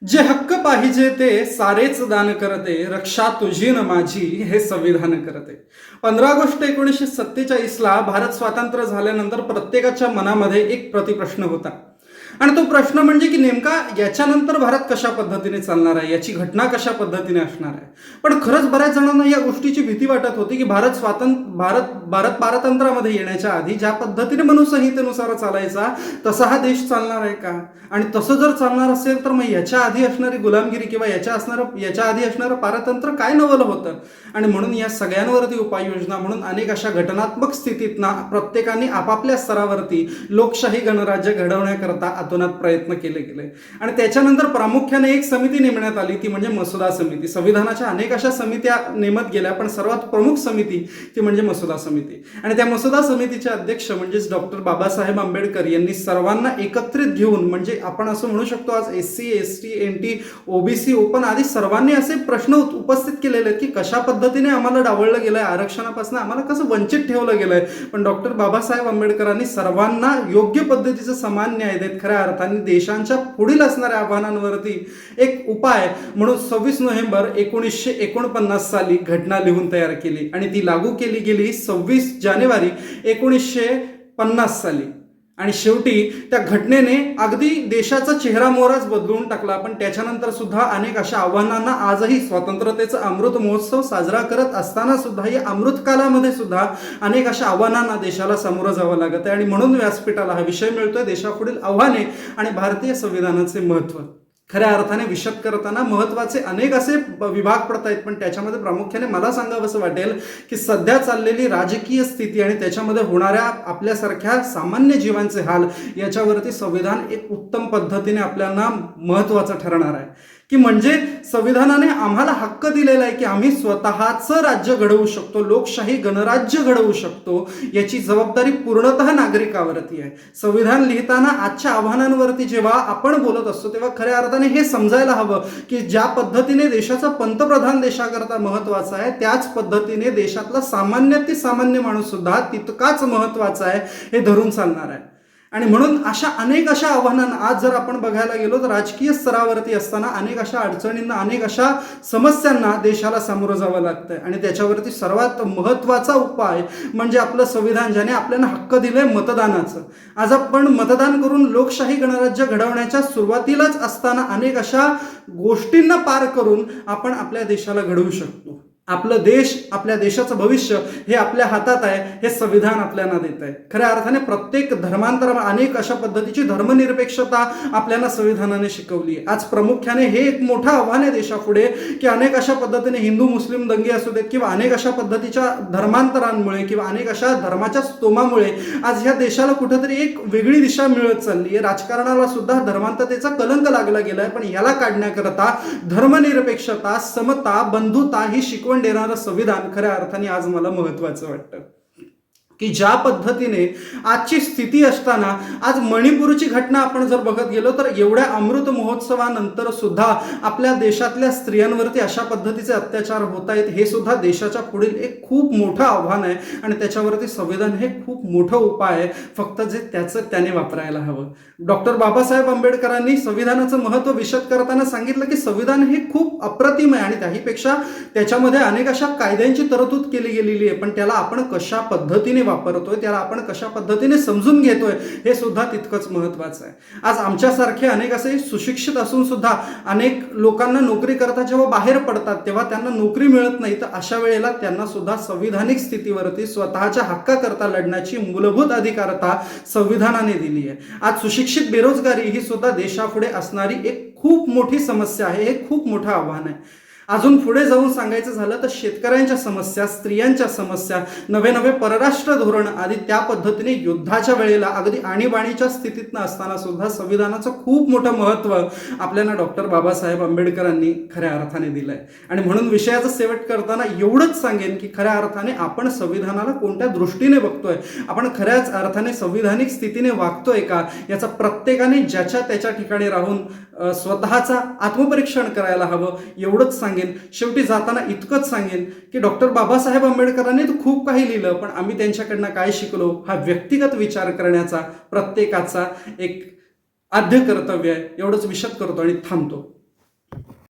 जे हक्क पाहिजे ते सारेच दान करते, रक्षा तुझी न माझी हे संविधान करते. 15 ऑगस्ट 1947ला भारत स्वातंत्र्य झाल्यानंतर प्रत्येकाच्या मनामध्ये एक प्रतिप्रश्न होता. आणि तो प्रश्न म्हणजे की नेमका याच्यानंतर भारत कशा पद्धतीने चालणार आहे, याची घटना कशा पद्धतीने असणार आहे. पण खरंच बऱ्याच जणांना या गोष्टीची भीती वाटत होती की भारत पारतंत्र्यामध्ये येण्याच्या आधी ज्या पद्धतीने मनुसंहितेनुसार चालायचा तसा हा देश चालणार आहे का, आणि तसं जर चालणार असेल तर मग याच्या आधी असणारी गुलामगिरी किंवा याच्या आधी असणारं पारतंत्र्य काय नवलं होतं. आणि म्हणून या सगळ्यांवरती उपाययोजना म्हणून अनेक अशा घटनात्मक स्थितीतना प्रत्येकाने आपापल्या स्तरावरती लोकशाही गणराज्य घडवण्याकरता अतोनात प्रयत्न केले गेले. आणि त्याच्यानंतर प्रामुख्याने एक समिती नेमण्यात आली, ती म्हणजे मसुदा समिती. संविधानाच्या अनेक अशा समित्या नेमत गेल्या, पण सर्वात प्रमुख समिती ती म्हणजे मसुदा समिती. आणि त्या मसुदा समितीचे अध्यक्ष म्हणजेच डॉक्टर बाबासाहेब आंबेडकर यांनी सर्वांना एकत्रित घेऊन, म्हणजे आपण असं म्हणू शकतो आज SC ST NT OBC open आदी सर्वांनी असे प्रश्न उपस्थित केलेले आहेत की कशा पद्धतीने आम्हाला डावळलं गेलंय, आरक्षणापासून आम्हाला कसं वंचित ठेवलं गेलंय. पण डॉक्टर बाबासाहेब आंबेडकरांनी सर्वांना योग्य पद्धतीचं समान न्याय देत खऱ्या अर्थाने देशांच्या पुढील असणाऱ्या आव्हानांवरती एक उपाय म्हणून 26 नोव्हेंबर 1949 साली घटना लिहून तयार केली आणि ती लागू केली गेली 26 जानेवारी 1950 साली. आणि शेवटी त्या घटनेने अगदी देशाचा चेहरा मोहराच बदलून टाकला. पण त्याच्यानंतर सुद्धा अनेक अशा आव्हानांना आजही स्वातंत्र्यतेचा अमृत महोत्सव साजरा करत असताना सुद्धा या अमृतकालामध्ये सुद्धा अनेक अशा आव्हानांना देशाला सामोरं जावं लागत आहे. आणि म्हणून व्यासपीठाला हा विषय मिळतोय, देशापुढील आव्हाने आणि भारतीय संविधानाचे महत्त्व. खऱ्या अर्थाने विशद करताना महत्त्वाचे अनेक असे विभाग पडत आहेत, पण त्याच्यामध्ये प्रामुख्याने मला सांगावंसं वाटेल की सध्या चाललेली राजकीय स्थिती आणि त्याच्यामध्ये होणाऱ्या आपल्यासारख्या सामान्य जीवांचे हाल याच्यावरती संविधान एक उत्तम पद्धतीने आपल्याला महत्त्वाचं ठरणार आहे. की म्हणजे संविधानाने आम्हाला हक्क दिलेला आहे की आम्ही स्वतःचं राज्य घडवू शकतो, लोकशाही गणराज्य घडवू शकतो, याची जबाबदारी पूर्णतः नागरिकावरती आहे. संविधान लिहिताना आजच्या आव्हानांवरती जेव्हा आपण बोलत असतो तेव्हा खऱ्या अर्थाने हे समजायला हवं की ज्या पद्धतीने देशाचा पंतप्रधान देशाकरता महत्वाचा आहे, त्याच पद्धतीने देशातला सामान्य माणूस सुद्धा तितकाच महत्वाचा आहे हे धरून चालणार आहे. आणि म्हणून अनेक अशा आव्हानांना आज जर आपण बघायला गेलो तर राजकीय स्तरावरती असताना अनेक अशा अडचणींना, अनेक अशा समस्यांना देशाला सामोरं जावं लागतंय. आणि त्याच्यावरती सर्वात महत्त्वाचा उपाय म्हणजे आपलं संविधान, ज्याने आपल्याला हक्क दिले मतदानाचं. आज आपण मतदान करून लोकशाही गणराज्य घडवण्याच्या सुरुवातीलाच असताना अनेक अशा गोष्टींना पार करून आपण आपल्या देशाला घडवू शकतो. आपलं देश, आपल्या देशाचं भविष्य हे आपल्या हातात आहे, हे संविधान आपल्याला देत आहे. खऱ्या अर्थाने प्रत्येक धर्मांतर अनेक अशा पद्धतीची धर्मनिरपेक्षता आपल्याला संविधानाने शिकवली आहे. आज प्रामुख्याने हे एक मोठं आव्हान आहे देशापुढे की अनेक अशा पद्धतीने हिंदू मुस्लिम दंगे असू देत किंवा अनेक अशा पद्धतीच्या धर्मांतरांमुळे किंवा अनेक अशा धर्माच्या स्तोमामुळे आज ह्या देशाला कुठेतरी एक वेगळी दिशा मिळत चालली आहे. राजकारणाला सुद्धा धर्मांततेचा कलंक लागला गेलाय, पण याला काढण्याकरता धर्मनिरपेक्षता, समता, बंधुता ही शिकवण देणारं संविधान खऱ्या अर्थाने आज मला महत्वाचं वाटतं. की ज्या पद्धतीने आजची स्थिती असताना आज मणिपूरची घटना आपण जर बघत गेलो तर एवढ्या अमृत महोत्सवानंतर सुद्धा आपल्या देशातल्या स्त्रियांवरती अशा पद्धतीचे अत्याचार होत आहेत, हे सुद्धा देशाच्या पुढील एक खूप मोठं आव्हान आहे. आणि त्याच्यावरती संविधान हे खूप मोठं उपाय आहे, फक्त जे त्याने वापरायला हवं. डॉक्टर बाबासाहेब आंबेडकरांनी संविधानाचं महत्त्व विशद करताना सांगितलं की संविधान हे खूप अप्रतिम आहे आणि त्याहीपेक्षा त्याच्यामध्ये अनेक अशा कायद्यांची तरतूद केली गेलेली आहे, पण त्याला आपण कशा पद्धतीने वापरतोय, त्याला आपण कशा पद्धतीने समजून घेतोय हे सुद्धा तितकंच महत्वाचं आहे. आज आमच्यासारखे अनेक असे सुशिक्षित असून सुद्धा अनेक लोकांना नोकरी करता जेव्हा बाहेर पडतात तेव्हा त्यांना नोकरी मिळत नाही, तर अशा वेळेला त्यांना सुद्धा संविधानिक स्थितीवरती स्वतःच्या हक्काकरता लढण्याची मूलभूत अधिकारता संविधानाने दिली आहे. आज सुशिक्षित बेरोजगारी ही सुद्धा देशापुढे असणारी एक खूप मोठी समस्या आहे, हे खूप मोठं आव्हान आहे. अजून पुढे जाऊन सांगायचं झालं तर शेतकऱ्यांच्या समस्या, स्त्रियांच्या समस्या, नवे परराष्ट्र धोरण आदी त्या पद्धतीने युद्धाच्या वेळेला अगदी आणीबाणीच्या स्थितीत असताना सुद्धा संविधानाचं खूप मोठं महत्त्व आपल्याला डॉक्टर बाबासाहेब आंबेडकरांनी खऱ्या अर्थाने दिलंय. आणि म्हणून विषयाचं शेवट करताना एवढंच सांगेन की खऱ्या अर्थाने आपण संविधानाला कोणत्या दृष्टीने बघतोय, आपण खऱ्याच अर्थाने संविधानिक स्थितीने वागतोय का, याचा प्रत्येकाने ज्याच्या त्याच्या ठिकाणी राहून स्वतःचा आत्मपरीक्षण करायला हवं, एवढंच सांगेन. शेवटी जाताना इतकंच सांगेन की डॉक्टर बाबासाहेब आंबेडकरांनी तर खूप काही लिहिलं, पण आम्ही त्यांच्याकडनं काय शिकलो हा व्यक्तिगत विचार करण्याचा प्रत्येकाचा एक आद्य कर्तव्य आहे. एवढंच विशद करतो आणि थांबतो.